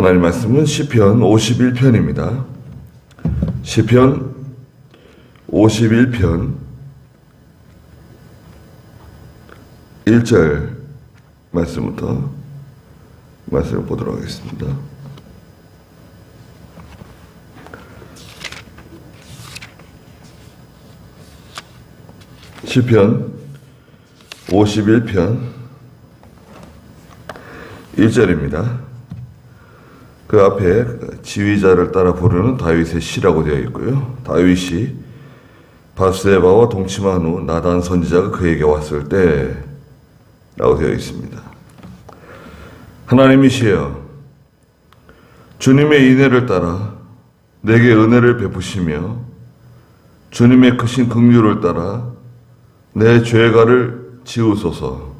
하나님 말씀은 시편 51편입니다. 시편 51편 1절 말씀부터 말씀을 보도록 하겠습니다. 시편 51편 1절입니다. 그 앞에 지휘자를 따라 부르는 다윗의 시라고 되어 있고요. 다윗이 밧세바와 동침한 후 나단 선지자가 그에게 왔을 때 라고 되어 있습니다. 하나님이시여, 주님의 인애를 따라 내게 은혜를 베푸시며 주님의 크신 긍휼을 따라 내 죄가를 지우소서.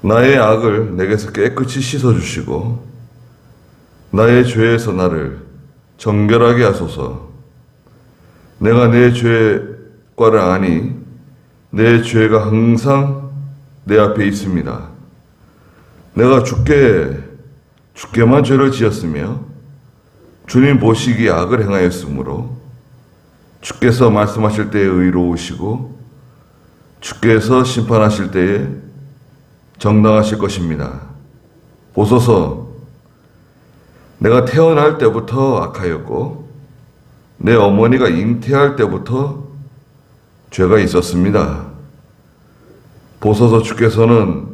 나의 악을 내게서 깨끗이 씻어주시고 나의 죄에서 나를 정결하게 하소서. 내가 내 죄과를 아니 내 죄가 항상 내 앞에 있습니다. 내가 주께만 죄를 지었으며 주님 보시기에 악을 행하였으므로 주께서 말씀하실 때에 의로우시고 주께서 심판하실 때에 정당하실 것입니다. 보소서, 내가 태어날 때부터 악하였고 내 어머니가 잉태할 때부터 죄가 있었습니다. 보소서, 주께서는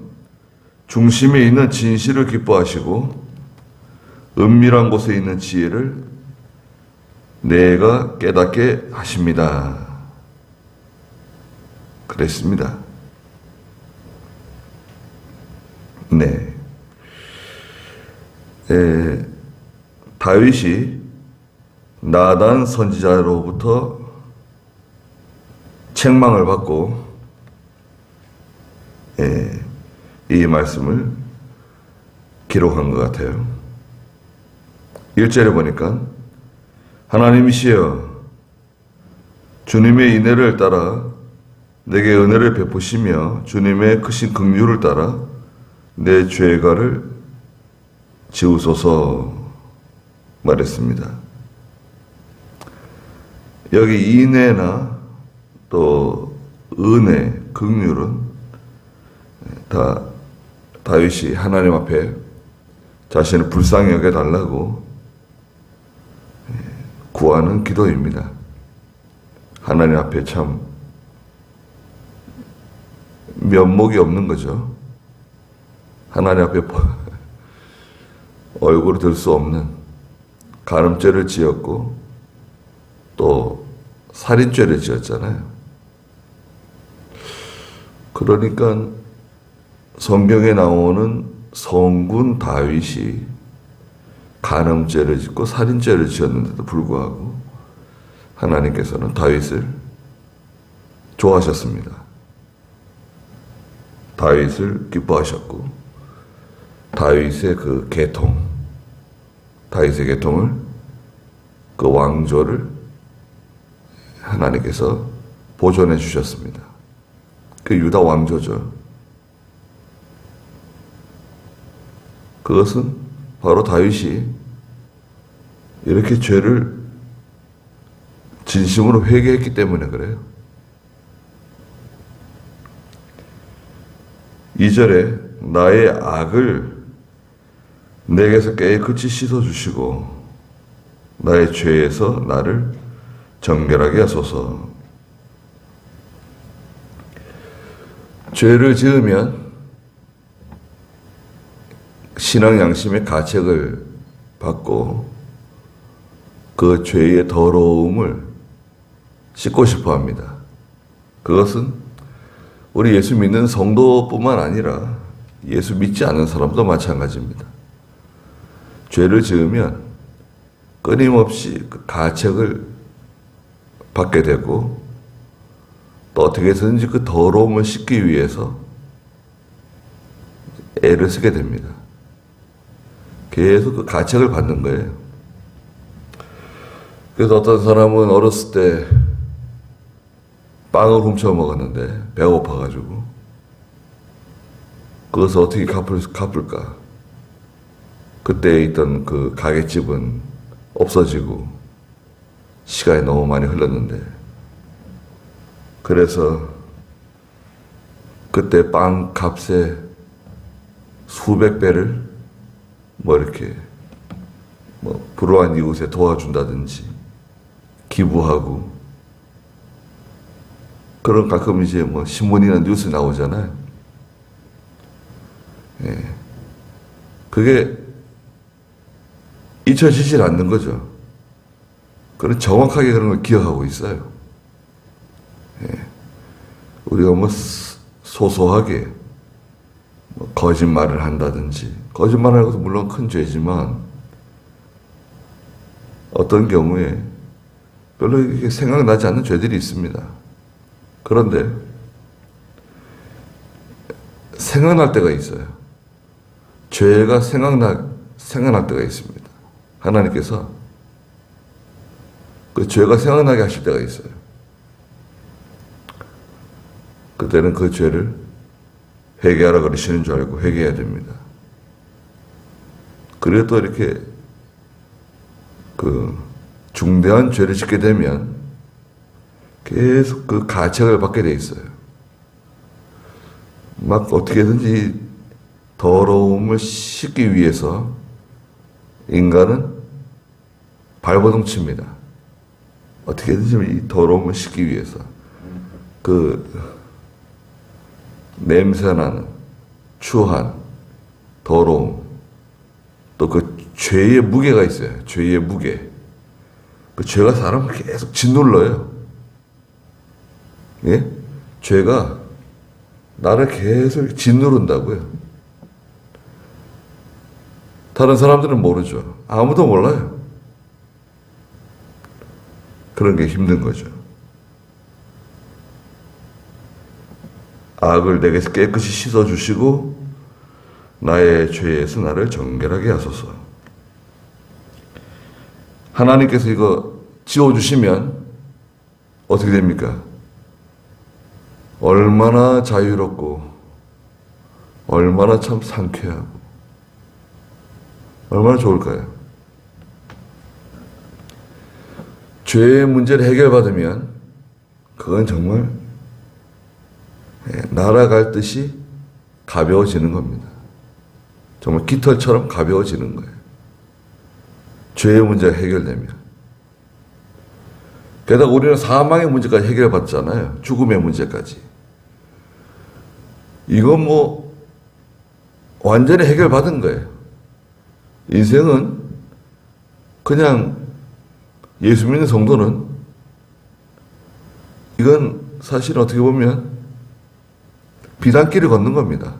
중심에 있는 진실을 기뻐하시고 은밀한 곳에 있는 지혜를 내가 깨닫게 하십니다. 그랬습니다. 네. 다윗이 나단 선지자로부터 책망을 받고 이 말씀을 기록한 것 같아요. 1절에 보니까 하나님이시여, 주님의 인애를 따라 내게 은혜를 베푸시며 주님의 크신 긍휼을 따라 내 죄가를 지우소서 말했습니다. 여기 인애나 또 은혜, 긍휼은 다 다윗이 하나님 앞에 자신을 불쌍히 여겨달라고 구하는 기도입니다. 하나님 앞에 참 면목이 없는 거죠. 하나님 앞에 얼굴을 들 수 없는 간음죄를 지었고 또 살인죄를 지었잖아요. 그러니까 성경에 나오는 성군 다윗이 간음죄를 짓고 살인죄를 지었는데도 불구하고 하나님께서는 다윗을 좋아하셨습니다. 다윗을 기뻐하셨고 다윗의 그 계통, 다윗의 계통을, 그 왕조를 하나님께서 보존해 주셨습니다. 그 유다 왕조죠. 그것은 바로 다윗이 이렇게 죄를 진심으로 회개했기 때문에 그래요. 2절에 나의 악을 내게서 깨끗이 씻어주시고 나의 죄에서 나를 정결하게 하소서. 죄를 지으면 신앙 양심의 가책을 받고 그 죄의 더러움을 씻고 싶어 합니다. 그것은 우리 예수 믿는 성도뿐만 아니라 예수 믿지 않은 사람도 마찬가지입니다. 죄를 지으면 끊임없이 그 가책을 받게 되고 또 어떻게 해서든지 그 더러움을 씻기 위해서 애를 쓰게 됩니다. 계속 그 가책을 받는 거예요. 그래서 어떤 사람은 어렸을 때 빵을 훔쳐 먹었는데 배고파가지고 그것을 어떻게 갚을까? 그때 있던 그 가게집은 없어지고 시간이 너무 많이 흘렀는데, 그래서 그때 빵 값에 수백 배를 뭐 이렇게 뭐 불우한 이웃에 도와준다든지 기부하고, 그런 가끔 이제 뭐 신문이나 뉴스 나오잖아요. 예. 그게 잊혀지질 않는 거죠. 그런 정확하게 그런 걸 기억하고 있어요. 예. 우리가 뭐 소소하게 뭐 거짓말을 한다든지, 거짓말하는 것도 물론 큰 죄지만 어떤 경우에 별로 이게 생각나지 않는 죄들이 있습니다. 그런데 생각날 때가 있어요. 죄가 생각날 때가 있습니다. 하나님께서 그 죄가 생각나게 하실 때가 있어요. 그때는 그 죄를 회개하라 그러시는 줄 알고 회개해야 됩니다. 그리고 또 이렇게 그 중대한 죄를 짓게 되면 계속 그 가책을 받게 돼 있어요. 막 어떻게든지 더러움을 씻기 위해서 인간은 발버둥 칩니다. 어떻게든지 이 더러움을 씻기 위해서. 그 냄새나는 추한 더러움, 또 그 죄의 무게가 있어요. 죄의 무게. 그 죄가 사람을 계속 짓눌러요. 예? 죄가 나를 계속 짓누른다고요. 다른 사람들은 모르죠. 아무도 몰라요. 그런 게 힘든 거죠. 악을 내게서 깨끗이 씻어주시고 나의 죄에서 나를 정결하게 하소서. 하나님께서 이거 지워주시면 어떻게 됩니까? 얼마나 자유롭고 얼마나 참 상쾌하고 얼마나 좋을까요? 죄의 문제를 해결받으면 그건 정말 날아갈 듯이 가벼워지는 겁니다. 정말 깃털처럼 가벼워지는 거예요. 죄의 문제가 해결되면. 게다가 우리는 사망의 문제까지 해결받잖아요. 죽음의 문제까지. 이건 뭐 완전히 해결받은 거예요. 인생은 그냥 예수 믿는 성도는 이건 사실 어떻게 보면 비단길을 걷는 겁니다.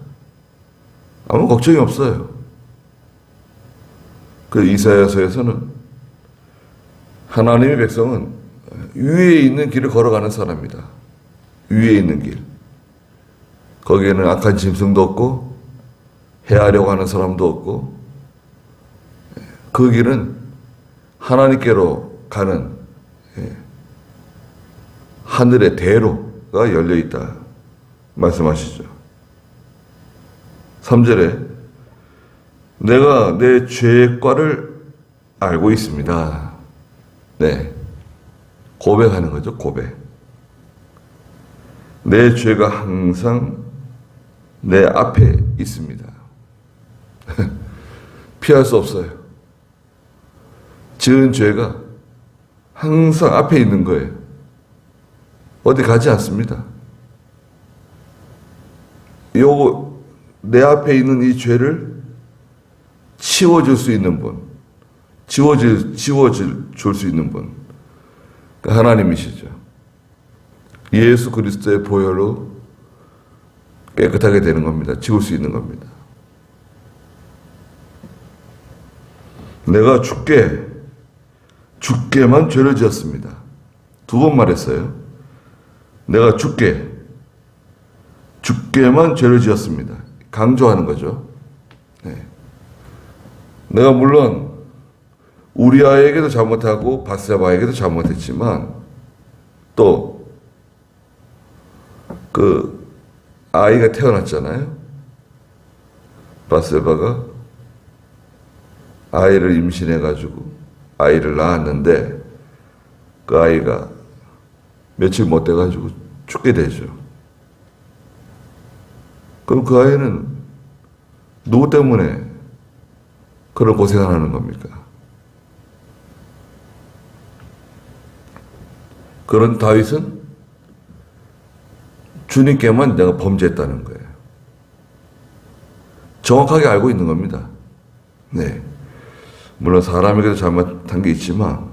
아무 걱정이 없어요. 그 이사야서에서는 하나님의 백성은 위에 있는 길을 걸어가는 사람이다. 위에 있는 길. 거기에는 악한 짐승도 없고 해하려고 하는 사람도 없고 그 길은 하나님께로 가는 하늘의 대로가 열려있다 말씀하시죠. 3절에 내가 내 죄의 과를 알고 있습니다. 네, 고백하는 거죠. 고백. 내 죄가 항상 내 앞에 있습니다. 피할 수 없어요. 지은 죄가 항상 앞에 있는 거예요. 어디 가지 않습니다. 요거 내 앞에 있는 이 죄를 치워줄 수 있는 분, 지워줄 수 있는 분, 하나님이시죠. 예수 그리스도의 보혈로 깨끗하게 되는 겁니다. 지울 수 있는 겁니다. 내가 주께만 죄를 지었습니다. 2번 말했어요. 내가 주께만 죄를 지었습니다. 강조하는 거죠. 네. 내가 물론 우리아에게도 잘못하고 밧세바에게도 잘못했지만 또 그 아이가 태어났잖아요. 밧세바가 아이를 임신해가지고 아이를 낳았는데 그 아이가 며칠 못 돼가지고 죽게 되죠. 그럼 그 아이는 누구 때문에 그런 고생을 하는 겁니까? 그런 다윗은 주님께만 내가 범죄했다는 거예요. 정확하게 알고 있는 겁니다. 네. 물론 사람에게도 잘못한 게 있지만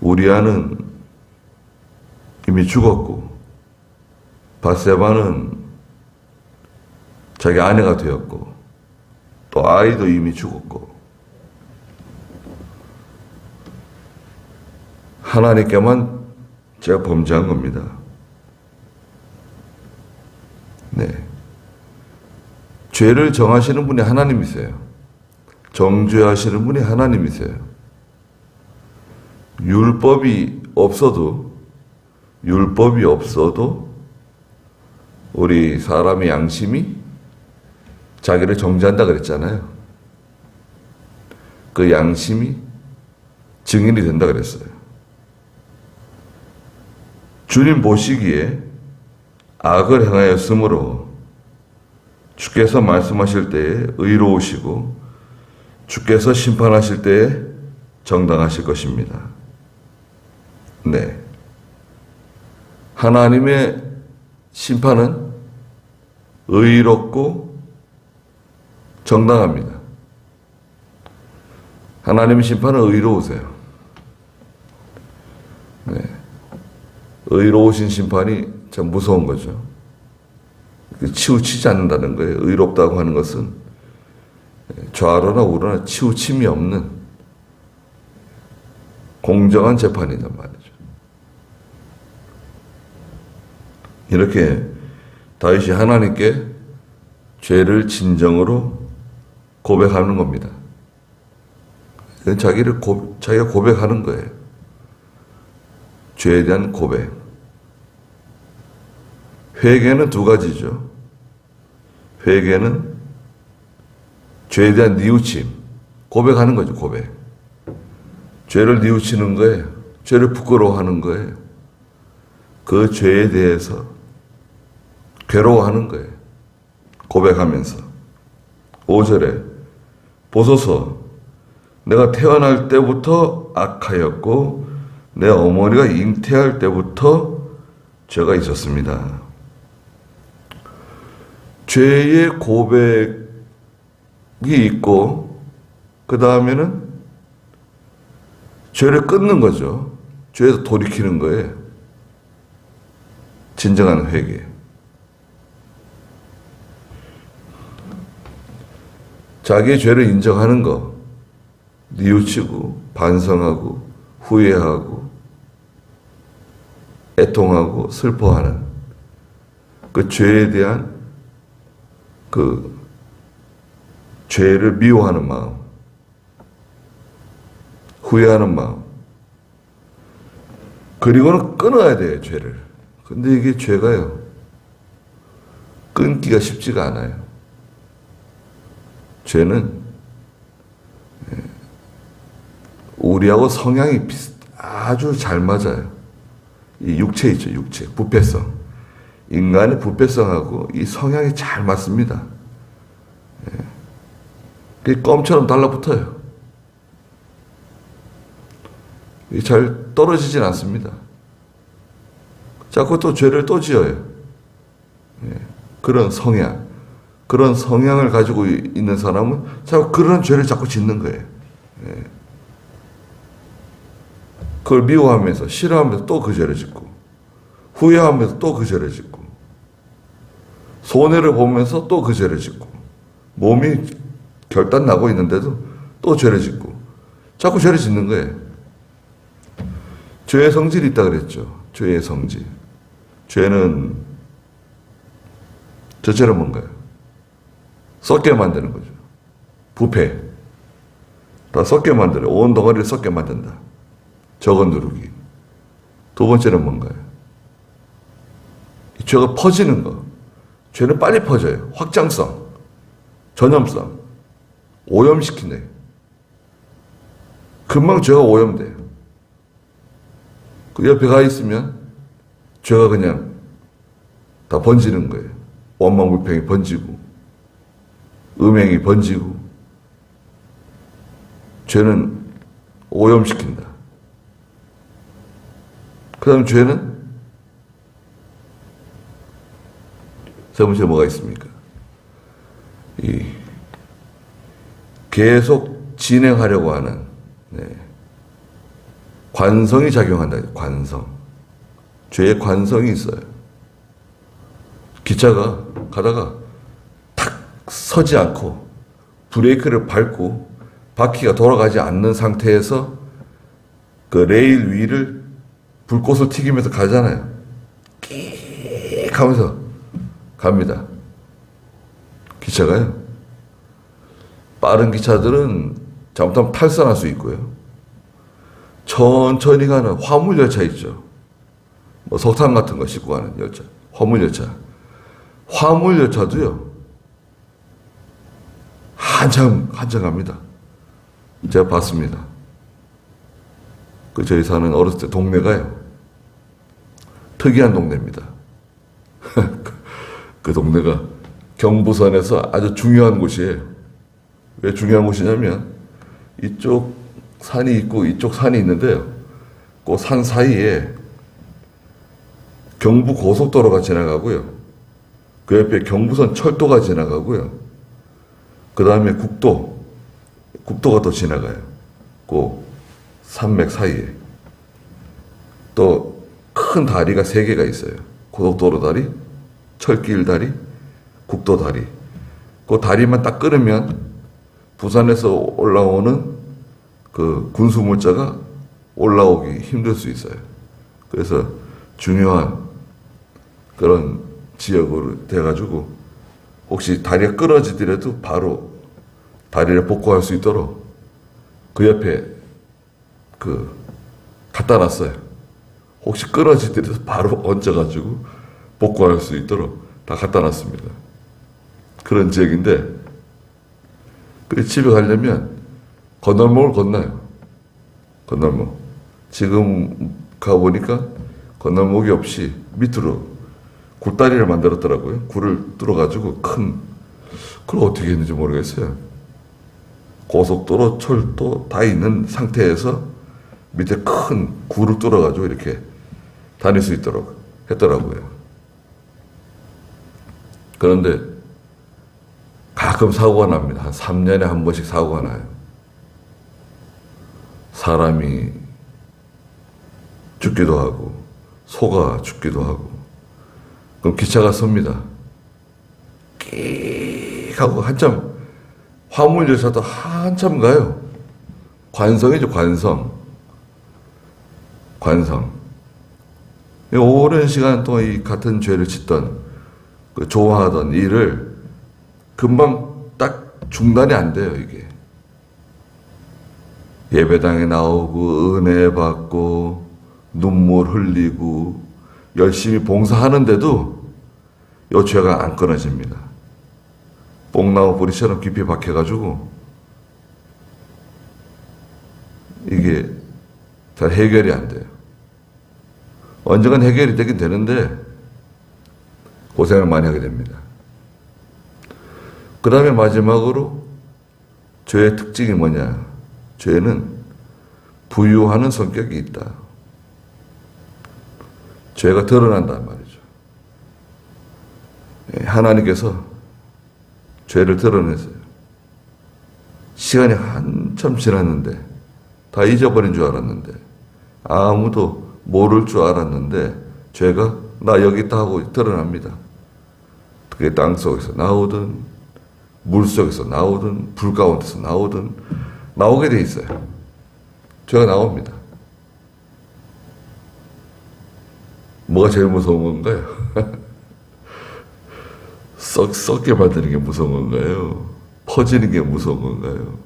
우리아는 이미 죽었고 밧세바는 자기 아내가 되었고 또 아이도 이미 죽었고 하나님께만 제가 범죄한 겁니다. 네. 죄를 정하시는 분이 하나님이세요. 정죄하시는 분이 하나님이세요. 율법이 없어도 우리 사람의 양심이 자기를 정죄한다 그랬잖아요. 그 양심이 증인이 된다 그랬어요. 주님 보시기에 악을 행하였으므로 주께서 말씀하실 때에 의로우시고 주께서 심판하실 때에 정당하실 것입니다. 네. 하나님의 심판은 의롭고 정당합니다. 하나님의 심판은 의로우세요. 네. 의로우신 심판이 참 무서운 거죠. 치우치지 않는다는 거예요. 의롭다고 하는 것은 좌로나 우로나 치우침이 없는 공정한 재판이란 말이죠. 이렇게 다윗이 하나님께 죄를 진정으로 고백하는 겁니다. 자기가 고백하는 거예요. 죄에 대한 고백. 회개는 두 가지죠. 회개는 죄에 대한 뉘우침, 고백하는 거죠, 고백. 죄를 뉘우치는 거예요. 죄를 부끄러워하는 거예요. 그 죄에 대해서 괴로워하는 거예요. 고백하면서. 5절에 보소서 내가 태어날 때부터 악하였고 내 어머니가 잉태할 때부터 죄가 있었습니다. 죄의 고백이 있고 그 다음에는 죄를 끊는 거죠. 죄에서 돌이키는 거예요. 진정한 회개. 자기의 죄를 인정하는 거, 뉘우치고 반성하고 후회하고 애통하고 슬퍼하는 그 죄에 대한 그 죄를 미워하는 마음, 후회하는 마음. 그리고는 끊어야 돼요, 죄를. 근데 이게 죄가요, 끊기가 쉽지가 않아요. 죄는 우리하고 성향이 아주 잘 맞아요. 이 육체 있죠, 육체. 부패성. 인간의 부패성하고 이 성향이 잘 맞습니다. 껌처럼 달라붙어요. 잘 떨어지진 않습니다. 자꾸 또 죄를 또 지어요. 그런 성향. 그런 성향을 가지고 있는 사람은 자꾸 그런 죄를 자꾸 짓는 거예요. 그걸 미워하면서 싫어하면서 또 그 죄를 짓고 후회하면서 또 그 죄를 짓고 손해를 보면서 또 그 죄를 짓고 몸이 결단 나고 있는데도 또 죄를 짓고 자꾸 죄를 짓는 거예요. 죄의 성질이 있다 그랬죠. 죄의 성질. 죄는 저처럼 뭔가요? 썩게 만드는 거죠. 부패. 다 썩게 만들어요. 온 덩어리를 썩게 만든다. 적어 누르기. 두 번째는 뭔가요? 이 죄가 퍼지는 거. 죄는 빨리 퍼져요. 확장성, 전염성. 오염시키네. 금방 죄가 오염돼요. 그 옆에 가 있으면 죄가 그냥 다 번지는 거예요. 원망불평이 번지고, 음행이 번지고, 죄는 오염시킨다. 그 다음 죄는 세 번째 뭐가 있습니까? 계속 진행하려고 하는, 관성이 작용한다. 관성. 죄의 관성이 있어요. 기차가 가다가 탁 서지 않고 브레이크를 밟고 바퀴가 돌아가지 않는 상태에서 그 레일 위를 불꽃을 튀기면서 가잖아요. 끼익 하면서 갑니다. 기차가요. 빠른 기차들은 잘못하면 탈선할 수 있고요. 천천히 가는 화물 열차 있죠. 뭐 석탄 같은 거 싣고 가는 열차. 화물 열차. 화물 열차도요. 한참 갑니다. 제가 봤습니다. 저희 사는 어렸을 때 동네가요. 특이한 동네입니다. 그 동네가 경부선에서 아주 중요한 곳이에요. 왜 중요한 곳이냐면 이쪽 산이 있고 이쪽 산이 있는데요. 그 산 사이에 경부 고속도로가 지나가고요. 그 옆에 경부선 철도가 지나가고요. 그 다음에 국도가 또 지나가요. 그 산맥 사이에. 또 큰 다리가 3개가 있어요. 고속도로 다리, 철길 다리, 국도 다리. 그 다리만 딱 끊으면 부산에서 올라오는 그 군수물자가 올라오기 힘들 수 있어요. 그래서 중요한 그런 지역으로 돼가지고 혹시 다리가 끊어지더라도 바로 다리를 복구할 수 있도록 그 옆에 갖다 놨어요. 혹시 끊어지더라도 바로 얹어가지고 복구할 수 있도록 다 갖다 놨습니다. 그런 지역인데 집에 가려면 건널목을 건너요. 건널목. 지금 가보니까 건널목이 없이 밑으로 굴다리를 만들었더라고요. 굴을 뚫어가지고 그걸 어떻게 했는지 모르겠어요. 고속도로, 철도 다 있는 상태에서 밑에 큰 굴을 뚫어가지고 이렇게 다닐 수 있도록 했더라고요. 그런데 가끔 사고가 납니다. 한 3년에 한 번씩 사고가 나요. 사람이 죽기도 하고 소가 죽기도 하고 그럼 기차가 섭니다. 끼익 하고 한참 화물 열차도 한참 가요. 관성이죠. 관성. 오랜 시간 동안 이 같은 죄를 짓던 좋아하던 일을 금방 딱 중단이 안 돼요. 이게 예배당에 나오고 은혜 받고 눈물 흘리고 열심히 봉사하는데도 이 죄가 안 끊어집니다. 뽕나무 뿌리처럼 깊이 박혀가지고 이게 잘 해결이 안 돼요. 언젠간 해결이 되긴 되는데 고생을 많이 하게 됩니다. 그 다음에 마지막으로 죄의 특징이 뭐냐? 죄는 부유하는 성격이 있다. 죄가 드러난단 말이죠. 하나님께서 죄를 드러내세요. 시간이 한참 지났는데 다 잊어버린 줄 알았는데 아무도 모를 줄 알았는데 죄가 나 여기 있다 하고 드러납니다. 그게 땅 속에서 나오든 물 속에서 나오든 불 가운데서 나오든 나오게 돼 있어요. 죄가 나옵니다. 뭐가 제일 무서운 건가요? 썩게 만드는 게 무서운 건가요? 퍼지는 게 무서운 건가요?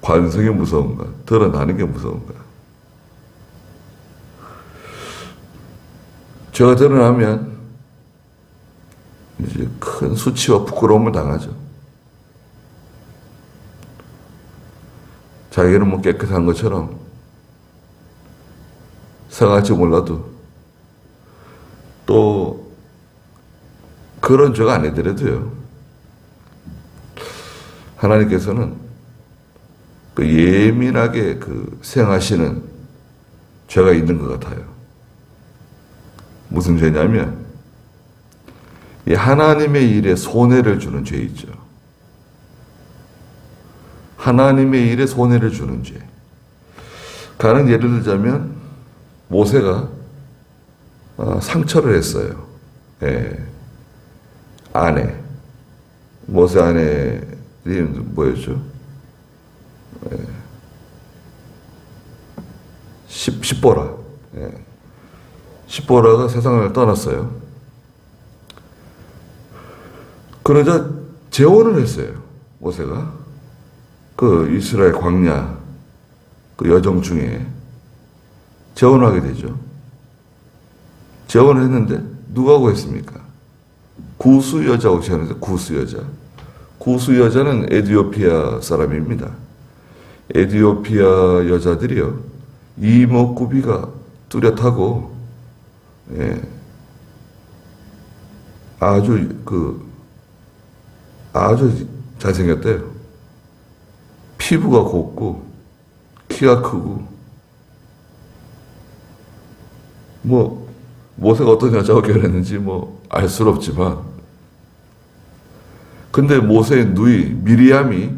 관성이 무서운가? 드러나는 게 무서운가? 죄가 드러나면 이제 큰 수치와 부끄러움을 당하죠. 자기는 뭐 깨끗한 것처럼 생각할지 몰라도 또 그런 죄가 아니더라도요. 하나님께서는 그 예민하게 그 생각하시는 죄가 있는 것 같아요. 무슨 죄냐면 이 하나님의 일에 손해를 주는 죄 있죠. 하나님의 일에 손해를 주는 죄. 다른 예를 들자면 모세가 상처를 했어요. 예. 아내. 모세 아내 이름이 뭐였죠? 예. 십보라. 예. 십보라가 세상을 떠났어요. 그러자 재혼을 했어요. 모세가. 그 이스라엘 광야 그 여정 중에 재혼을 하게 되죠. 재혼을 했는데 누가 구했습니까? 구스 여자하고 재혼해서 구스 여자. 구스 여자는 에티오피아 사람입니다. 에티오피아 여자들이요 이목구비가 뚜렷하고 예, 아주 잘생겼대요. 피부가 곱고 키가 크고 뭐 모세가 어떤 여자와 결혼했는지 뭐 알 수는 없지만 근데 모세의 누이 미리암이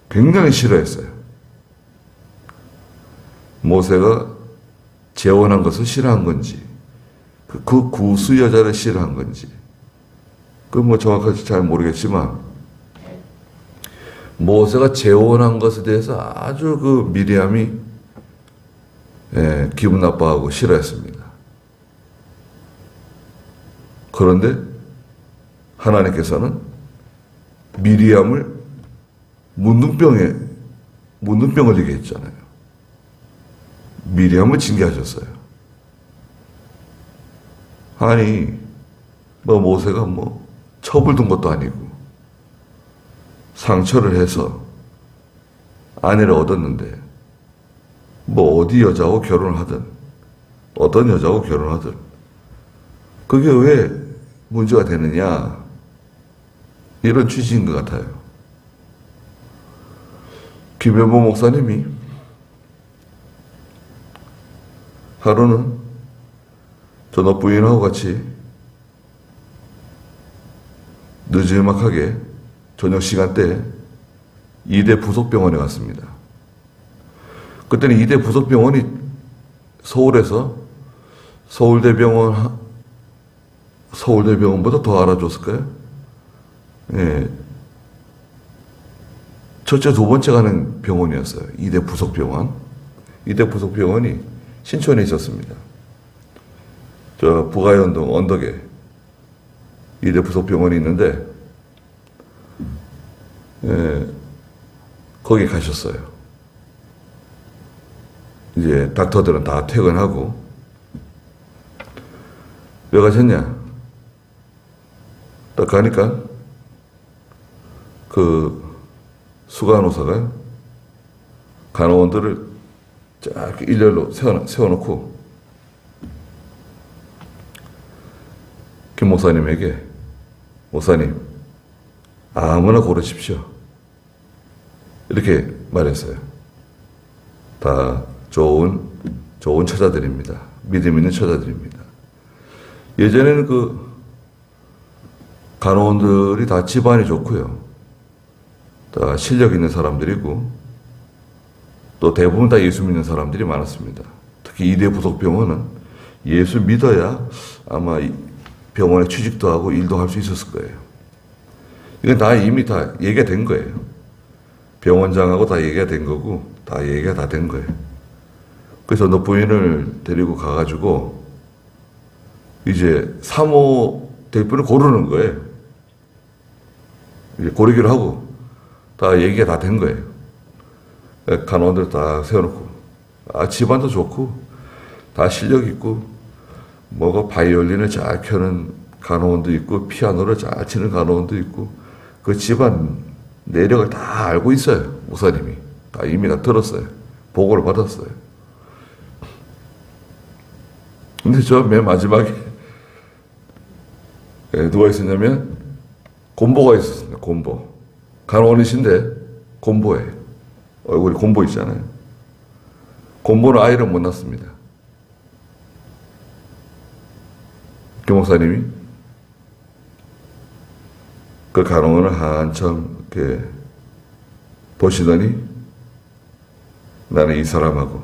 굉장히 싫어했어요. 모세가 재혼한 것을 싫어한 건지 그 구스 여자를 싫어한 건지 그건 뭐 정확하게 잘 모르겠지만 모세가 재혼한 것에 대해서 아주 그 미리암이 기분 나빠하고 싫어했습니다. 그런데 하나님께서는 미리암을 문둥병에 문둥병 걸리게 했잖아요. 미리암을 징계하셨어요. 아니 뭐 모세가 뭐 첩을 둔 것도 아니고 상처를 해서 아내를 얻었는데 뭐 어디 여자하고 결혼을 하든 어떤 여자하고 결혼하든 그게 왜 문제가 되느냐 이런 취지인 것 같아요. 김현보 목사님이 하루는 저녁 부인하고 같이 늦지막하게 저녁 시간대에 이대 부속병원에 갔습니다. 그때는 이대 부속병원이 서울에서 서울대병원보다 더 알아줬을까요? 예. 첫째, 두 번째 가는 병원이었어요. 이대 부속병원. 이대 부속병원이 신촌에 있었습니다. 저 부가연동 언덕에 이대 부속병원이 있는데 거기 가셨어요. 이제 닥터들은 다 퇴근하고 왜 가셨냐? 딱 가니까 그 수간호사가 간호원들을 쫙 일렬로 세워놓고 김 목사님에게 목사님 아무나 고르십시오. 이렇게 말했어요. 다 좋은 처자들입니다. 믿음 있는 처자들입니다. 예전에는 그 간호원들이 다 집안이 좋고요. 다 실력 있는 사람들이고 또 대부분 다 예수 믿는 사람들이 많았습니다. 특히 이대 부속병원은 예수 믿어야 아마 병원에 취직도 하고 일도 할 수 있었을 거예요. 이건 다 이미 다 얘기가 된 거예요. 병원장하고 다 얘기가 된 거고 다 얘기가 다 된 거예요. 그래서 너 부인을 데리고 가가지고 이제 사모 될 분을 고르는 거예요. 이제 고르기로 하고 다 얘기가 다 된 거예요. 간호원들 다 세워놓고 집안도 좋고 다 실력 있고 뭐가 바이올린을 잘 켜는 간호원도 있고 피아노를 잘 치는 간호원도 있고 그 집안 내력을 다 알고 있어요. 목사님이. 이미 다 들었어요. 보고를 받았어요. 근데 저 맨 마지막에 누가 있었냐면 곰보가 있었습니다. 곰보. 간호원이신데 곰보예요. 얼굴이 곰보 있잖아요. 곰보는 아이를 못 낳습니다. 김 목사님이 그 간호원을 한참 이렇게 보시더니 나는 이 사람하고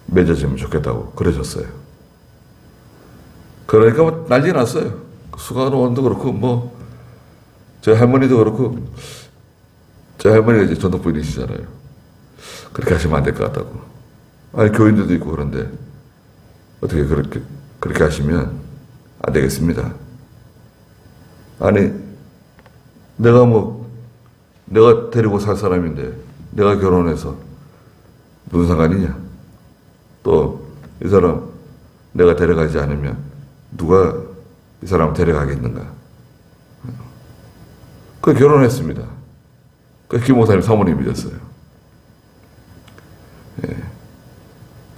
맺어지면 좋겠다고 그러셨어요. 그러니까 뭐 난리 났어요. 수간호원도 그렇고 저희 할머니도 그렇고 저희 할머니가 이제 전도 부인이시잖아요. 그렇게 하시면 안 될 것 같다고. 아니 교인들도 있고 그런데 어떻게 그렇게 하시면 안 되겠습니다. 아니 내가 데리고 살 사람인데 내가 결혼해서 무슨 상관이냐? 또 이 사람 내가 데려가지 않으면 누가 이 사람 데려가겠는가? 그 결혼했습니다. 그 김 목사님 사모님이 됐어요. 예.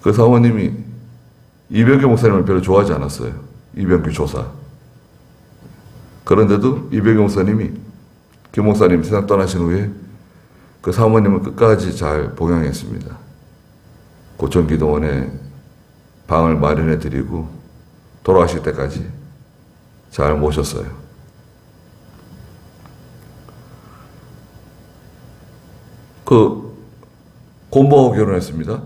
그 사모님이 이병규 목사님을 별로 좋아하지 않았어요. 이병규 조사. 그런데도 이병규 목사님이 김 목사님 세상 떠나신 후에 그 사모님을 끝까지 잘 봉양했습니다. 고천기도원에 방을 마련해 드리고 돌아가실 때까지 잘 모셨어요. 그 곰보하고 결혼했습니다.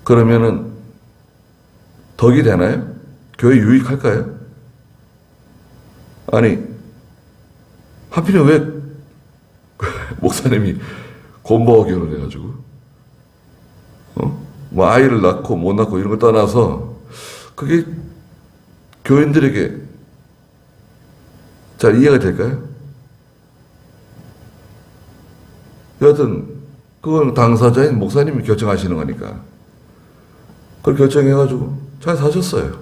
그러면은 덕이 되나요? 교회 유익할까요? 아니 하필이면 왜 목사님이 곰보하고 결혼해가지고 뭐 아이를 낳고 못 낳고 이런 걸 떠나서 그게 교인들에게 잘 이해가 될까요? 여하튼 그건 당사자인 목사님이 결정하시는 거니까 그걸 결정해가지고 잘 사셨어요.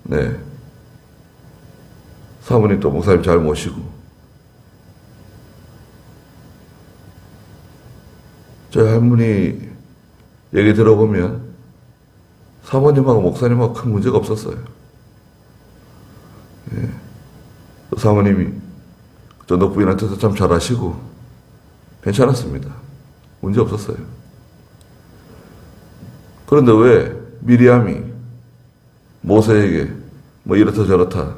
네. 사모님 또 목사님 잘 모시고 저희 할머니 얘기 들어보면 사모님하고 목사님하고 큰 문제가 없었어요. 예. 사모님이 전도 부인한테도 참 잘하시고 괜찮았습니다. 문제 없었어요. 그런데 왜 미리암이 모세에게 뭐 이렇다 저렇다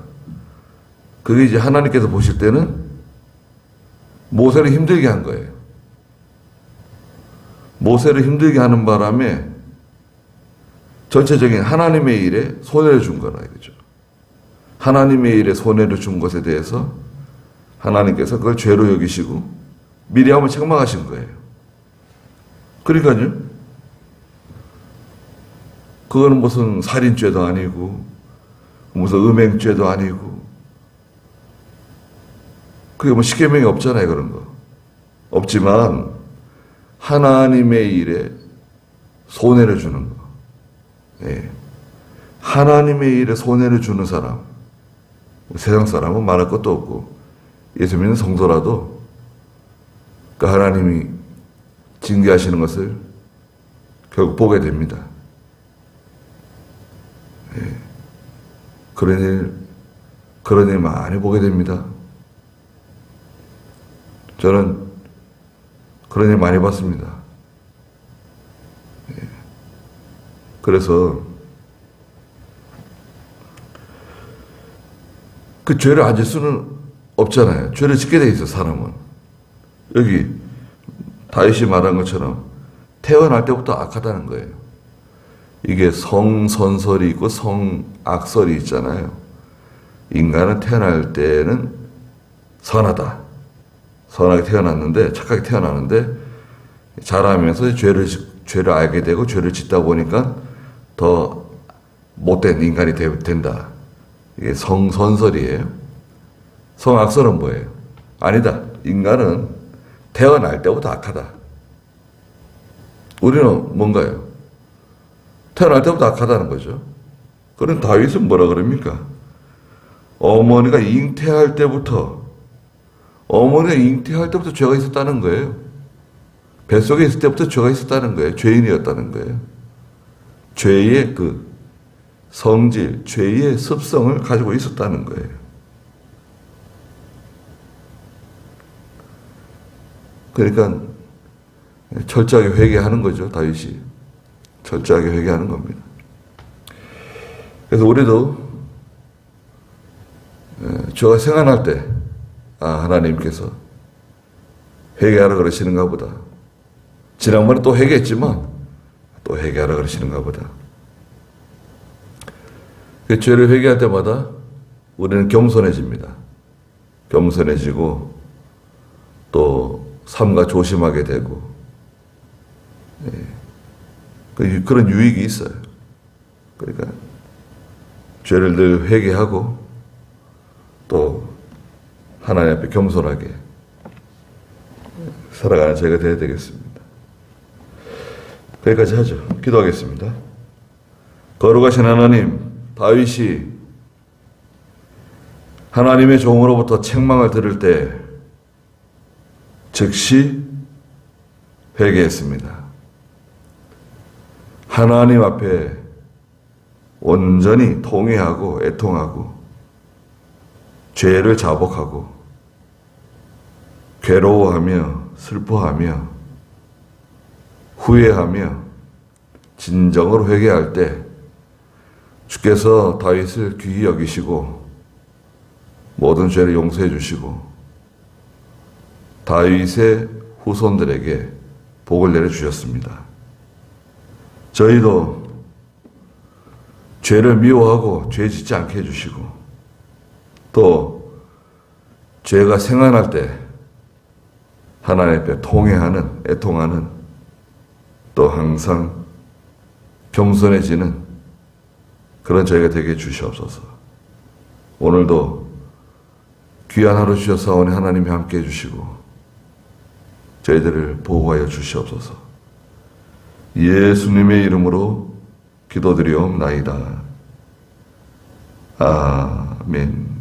그게 이제 하나님께서 보실 때는 모세를 힘들게 한 거예요. 모세를 힘들게 하는 바람에 전체적인 하나님의 일에 손해를 준 거라 이거죠. 하나님의 일에 손해를 준 것에 대해서 하나님께서 그걸 죄로 여기시고 미리암을 책망하신 거예요. 그러니까요. 그거는 무슨 살인죄도 아니고 무슨 음행죄도 아니고 그게 뭐 십계명이 없잖아요. 그런 거. 없지만 하나님의 일에 손해를 주는 거. 예. 하나님의 일에 손해를 주는 사람. 세상 사람은 말할 것도 없고 예수 믿는 성도라도 그 하나님이 징계하시는 것을 결국 보게 됩니다. 예. 그런 일 많이 보게 됩니다. 저는 그런 일 많이 봤습니다. 예. 그래서 그 죄를 안 질 수는 없잖아요. 죄를 짓게 돼 있어 사람은. 여기 다윗이 말한 것처럼 태어날 때부터 악하다는 거예요. 이게 성선설이 있고 성악설이 있잖아요. 인간은 태어날 때는 선하다. 선하게 태어났는데 착하게 태어나는데 자라면서 죄를 알게 되고 죄를 짓다 보니까 더 못된 인간이 된다. 이게 성선설이에요. 성악설은 뭐예요? 아니다. 인간은 태어날 때부터 악하다. 우리는 뭔가요? 태어날 때부터 악하다는 거죠. 그럼 다윗은 뭐라 그럽니까? 어머니가 잉태할 때부터 어머니가 잉태할 때부터 죄가 있었다는 거예요. 뱃속에 있을 때부터 죄가 있었다는 거예요. 죄인이었다는 거예요. 죄의 그 성질, 죄의 습성을 가지고 있었다는 거예요. 그러니까 철저하게 회개하는 거죠, 다윗이. 철저하게 회개하는 겁니다. 그래서 우리도 죄가 생각날 때, 하나님께서 회개하라 그러시는가 보다. 지난번에 또 회개했지만 또 회개하라 그러시는가 보다. 그 죄를 회개할 때마다 우리는 겸손해집니다. 겸손해지고 또 삼가 조심하게 되고, 그런 유익이 있어요. 그러니까 죄를 늘 회개하고 또 하나님 앞에 겸손하게 살아가는 저희가 되어야 되겠습니다. 여기까지 하죠. 기도하겠습니다. 거룩하신 하나님, 다윗이 하나님의 종으로부터 책망을 들을 때 즉시 회개했습니다. 하나님 앞에 온전히 통회하고 애통하고 죄를 자복하고 괴로워하며 슬퍼하며 후회하며 진정으로 회개할 때 주께서 다윗을 귀히 여기시고 모든 죄를 용서해 주시고 다윗의 후손들에게 복을 내려주셨습니다. 저희도 죄를 미워하고 죄 짓지 않게 해주시고 또 죄가 생각날 때 하나님 앞에 통회하는, 애통하는, 또 항상 겸손해지는 그런 저희가 되게 해주시옵소서. 오늘도 귀한 하루 주셔서 하나님이 함께 해주시고 저희들을 보호하여 주시옵소서. 예수님의 이름으로 기도드리옵나이다. 아멘.